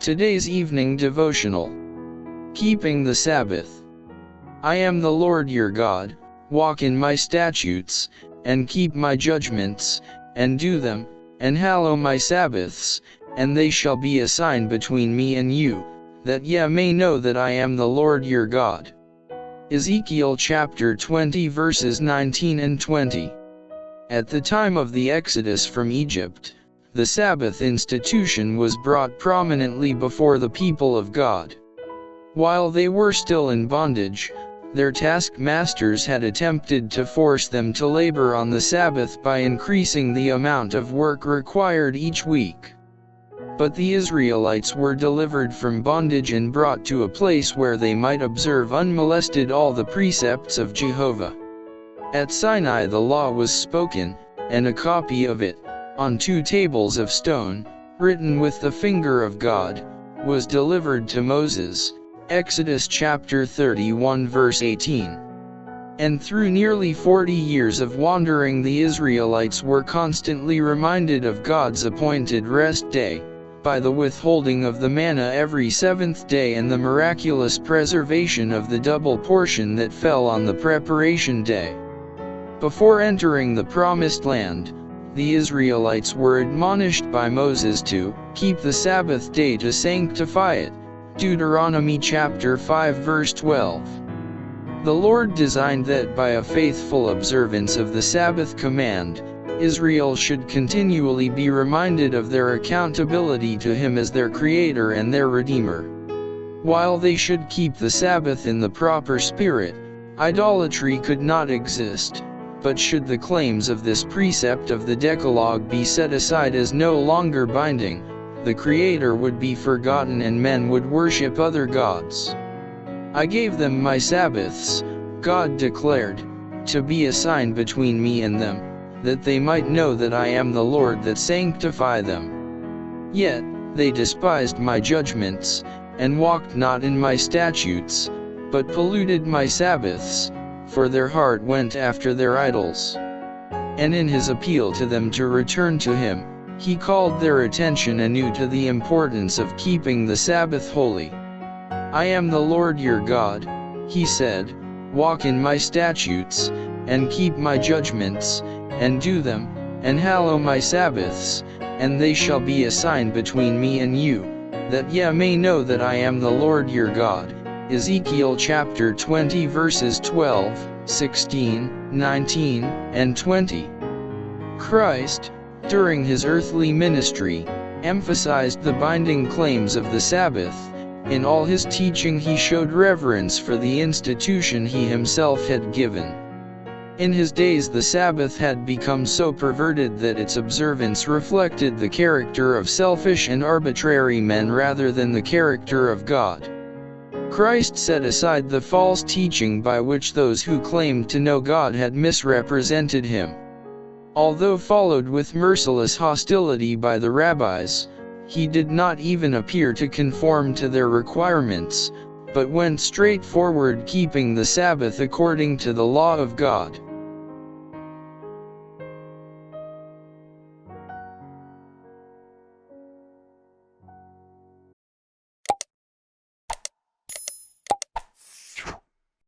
Today's evening devotional. Keeping the Sabbath. I am the Lord your God. Walk in my statutes, and keep my judgments, and do them, and hallow my Sabbaths, and they shall be a sign between me and you, that ye may know that I am the Lord your God. Ezekiel chapter 20 verses 19 and 20. At the time of the Exodus from Egypt, the Sabbath institution was brought prominently before the people of God. While they were still in bondage, their taskmasters had attempted to force them to labor on the Sabbath by increasing the amount of work required each week. But the Israelites were delivered from bondage and brought to a place where they might observe unmolested all the precepts of Jehovah. At Sinai the law was spoken, and a copy of it, on 2 tables of stone, written with the finger of God, was delivered to Moses. Exodus chapter 31 verse 18. And through nearly 40 years of wandering, the Israelites were constantly reminded of God's appointed rest day, by the withholding of the manna every 7th day and the miraculous preservation of the double portion that fell on the preparation day. Before entering the promised land, the Israelites were admonished by Moses to keep the Sabbath day to sanctify it. Deuteronomy chapter 5 verse 12. The Lord designed that by a faithful observance of the Sabbath command, Israel should continually be reminded of their accountability to Him as their Creator and their Redeemer. While they should keep the Sabbath in the proper spirit, idolatry could not exist. But should the claims of this precept of the Decalogue be set aside as no longer binding, the Creator would be forgotten and men would worship other gods. I gave them my Sabbaths, God declared, to be a sign between me and them, that they might know that I am the Lord that sanctify them. Yet, they despised my judgments, and walked not in my statutes, but polluted my Sabbaths, for their heart went after their idols. And in his appeal to them to return to him, he called their attention anew to the importance of keeping the Sabbath holy. I am the Lord your God, he said, walk in my statutes, and keep my judgments, and do them, and hallow my Sabbaths, and they shall be a sign between me and you, that ye may know that I am the Lord your God. Ezekiel chapter 20 verses 12, 16, 19, and 20. Christ, during his earthly ministry, emphasized the binding claims of the Sabbath. In all his teaching he showed reverence for the institution he himself had given. In his days the Sabbath had become so perverted that its observance reflected the character of selfish and arbitrary men rather than the character of God. Christ set aside the false teaching by which those who claimed to know God had misrepresented him. Although followed with merciless hostility by the rabbis, he did not even appear to conform to their requirements, but went straight forward keeping the Sabbath according to the law of God.